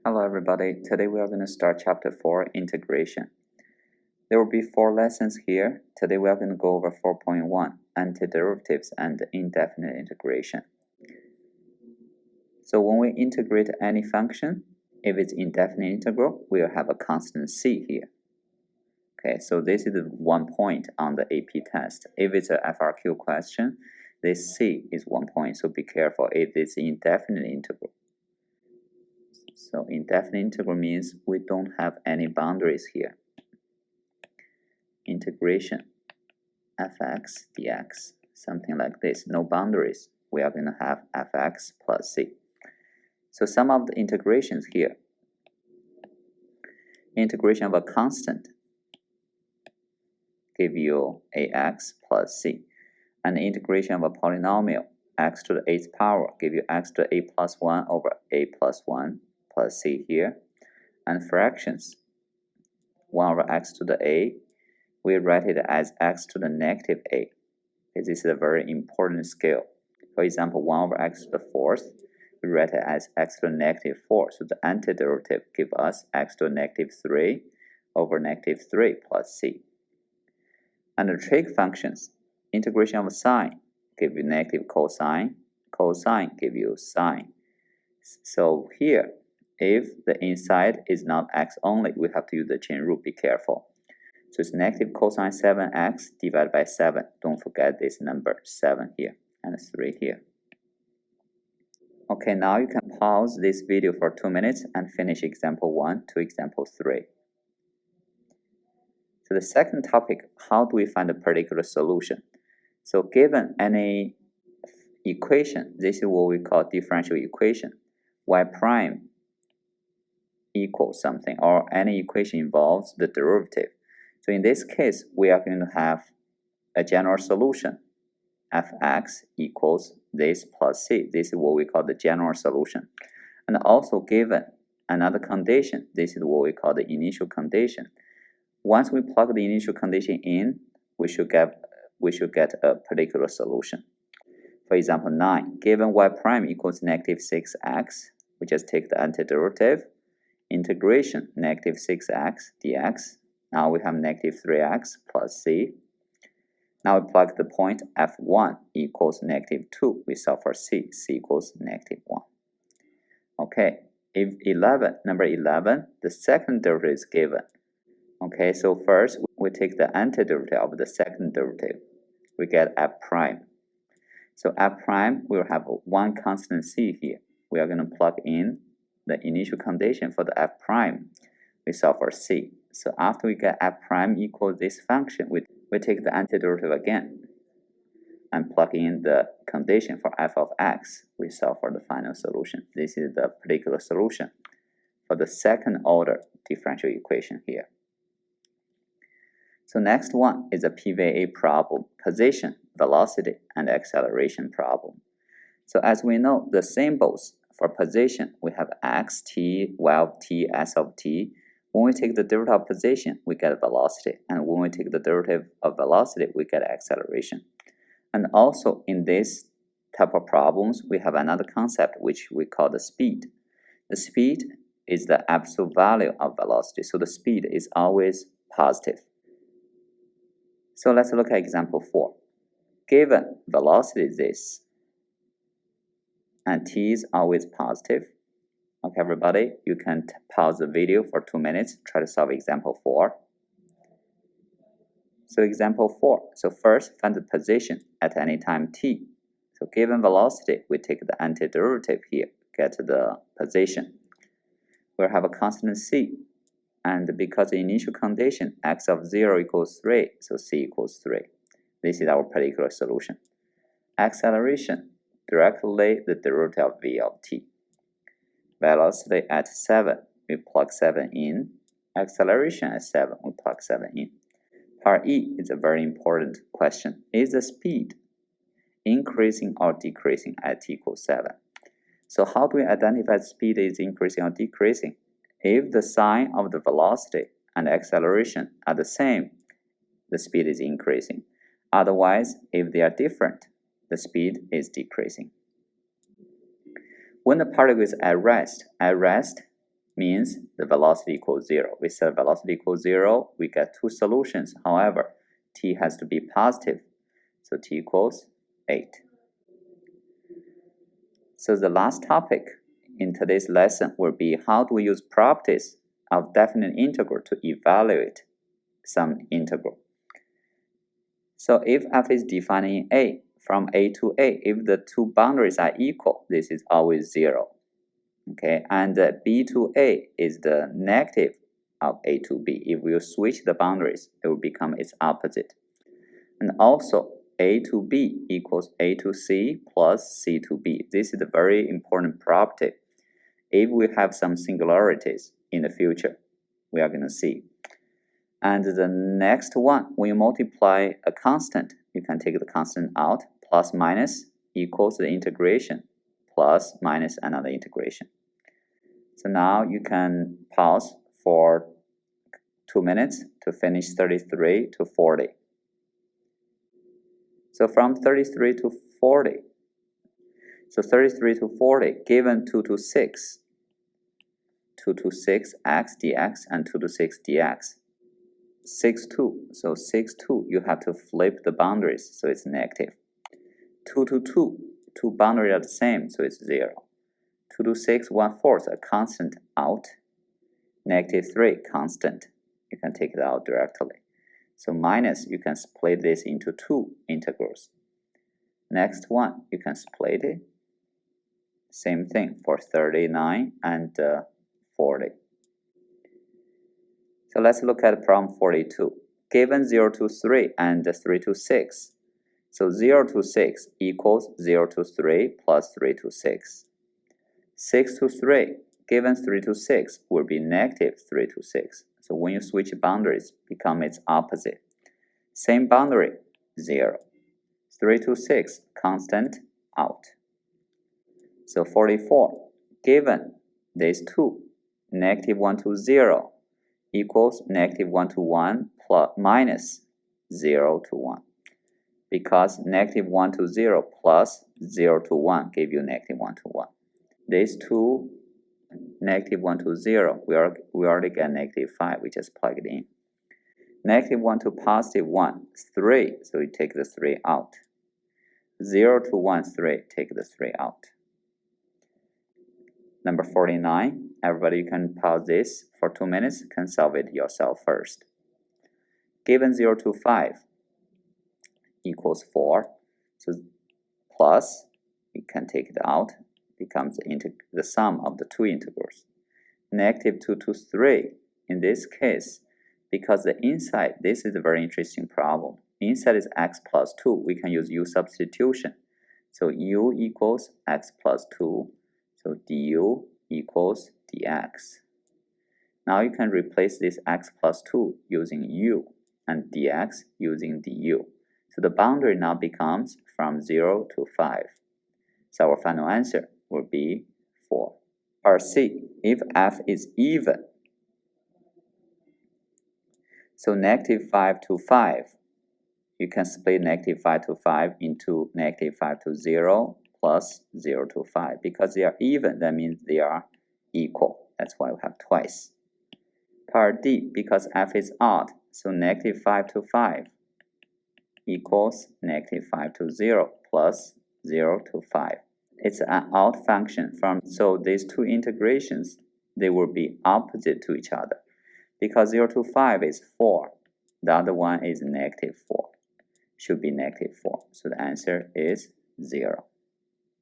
Hello everybody, today we are going to start chapter 4, integration. There will be 4 lessons here. Today we are going to go over 4.1, antiderivatives and indefinite integration. So when we integrate any function, if it's indefinite integral, we'll have a constant c here. Okay, so this is 1 point on the AP test. If it's a FRQ question, this c is 1 point, so be careful if it's indefinite integral. So indefinite integral means we don't have any boundaries here. Integration fx dx, something like this, no boundaries. We are going to have fx plus c. So some of the integrations here. Integration of a constant give you ax plus c. And the integration of a polynomial x to the 8th power give you x to the a plus 1 over a plus 1 plus c here. And fractions 1 over x to the a, we write it as x to the negative a. This is a very important scale. For example, 1 over x to the 4th, we write it as x to the negative 4. So the antiderivative gives us x to the negative 3 over negative 3 plus c. And the trig functions, integration of sine give you negative cosine, cosine give you sine. So here, if the inside is not x only, we have to use the chain rule, be careful. So it's negative cosine 7x divided by 7. Don't forget this number, 7 here and 3 here. Okay, now you can pause this video for 2 minutes and finish example 1 to example 3. So the second topic, how do we find a particular solution? So given any equation, this is what we call differential equation. Y prime equals something, or any equation involves the derivative. So in this case, we are going to have a general solution. Fx equals this plus c. This is what we call the general solution. And also given another condition, this is what we call the initial condition. Once we plug the initial condition in, we should get a particular solution. For example, 9. Given y prime equals negative 6x, we just take the antiderivative, integration negative 6x dx. Now we have negative 3x plus c. Now we plug the point f1 equals negative 2. We solve for c. c equals negative 1. Okay, if number 11, the second derivative is given. Okay, so first we take the antiderivative of the second derivative. We get f prime. So f prime will have one constant c here. We are going to plug in the initial condition for the f prime. We solve for c. So after we get f prime equals this function, we take the antiderivative again and plug in the condition for f of x. We solve for the final solution. This is the particular solution for the second order differential equation here. So next one is a PVA problem, position, velocity, and acceleration problem. So as we know, the symbols for position, we have x, t, y of t, s of t. When we take the derivative of position, we get velocity. And when we take the derivative of velocity, we get acceleration. And also in this type of problems, we have another concept which we call the speed. The speed is the absolute value of velocity. So the speed is always positive. So let's look at example 4. Given velocity is this, and t is always positive. Okay, everybody, you can pause the video for 2 minutes, try to solve example 4. So example 4, so first find the position at any time t. So given velocity, we take the antiderivative here, get the position. We'll have a constant c, and because the initial condition, x of 0 equals 3, so c equals 3. This is our particular solution. Acceleration, directly the derivative of v of t. Velocity at 7, we plug 7 in. Acceleration at 7, we plug 7 in. Part E is a very important question. Is the speed increasing or decreasing at t equals 7? So how do we identify the speed is increasing or decreasing? If the sign of the velocity and acceleration are the same, the speed is increasing. Otherwise, if they are different, the speed is decreasing. When the particle is at rest, means the velocity equals 0. We set velocity equals 0, we get two solutions. However, t has to be positive, so t equals 8. So the last topic in today's lesson will be how do we use properties of definite integral to evaluate some integral. So if f is defined in a, from a to a, if the two boundaries are equal, this is always 0. Okay, and b to a is the negative of a to b. If we switch the boundaries, it will become its opposite. And also, a to b equals a to c plus c to b. This is a very important property. If we have some singularities in the future, we are going to see. And the next one, when you multiply a constant, you can take the constant out, plus minus equals the integration, plus minus another integration. So now you can pause for 2 minutes to finish 33 to 40. So from 33 to 40, so 33 to 40, given 2 to 6, 2 to 6 x dx and 2 to 6 dx. 6, 2, so 6, 2, you have to flip the boundaries, so it's negative. 2 to 2, two boundaries are the same, so it's 0. 2 to 6, 1/4, a constant out. Negative 3, constant. You can take it out directly. So minus, you can split this into two integrals. Next one, you can split it. Same thing for 39 and 40. So let's look at problem 42. Given 0 to 3 and 3 to 6. So 0 to 6 equals 0 to 3 plus 3 to 6. 6 to 3, given 3 to 6, will be negative 3 to 6. So when you switch boundaries, become its opposite. Same boundary, 0. 3 to 6, constant, out. So 44, given these two, negative 1 to 0 equals negative 1 to 1 plus minus 0 to 1. Because negative 1 to 0 plus 0 to 1 give you negative 1 to 1. These two, negative 1 to 0, we already get negative 5, we just plug it in. Negative 1 to positive 1, 3, so we take the 3 out. 0 to 1, 3, take the 3 out. Number 49, everybody, you can pause this for 2 minutes, can solve it yourself first. Given 0 to 5 equals 4, so plus, we can take it out, becomes the sum of the two integrals. Negative 2 to 3, in this case, because the inside, this is a very interesting problem. Inside is x plus 2, we can use u substitution. So u equals x plus 2, so du equals dx. Now you can replace this x plus 2 using u and dx using du. So the boundary now becomes from 0 to 5. So our final answer will be 4. Part C, if f is even, so negative 5 to 5, you can split negative 5 to 5 into negative 5 to 0 plus 0 to 5. Because they are even, that means they are equal. That's why we have twice. Part D, because f is odd, so negative 5 to 5 equals negative 5 to 0 plus 0 to 5. It's an odd function, so these two integrations, they will be opposite to each other. Because 0 to 5 is 4, the other one is negative 4. Should be negative 4. So the answer is 0.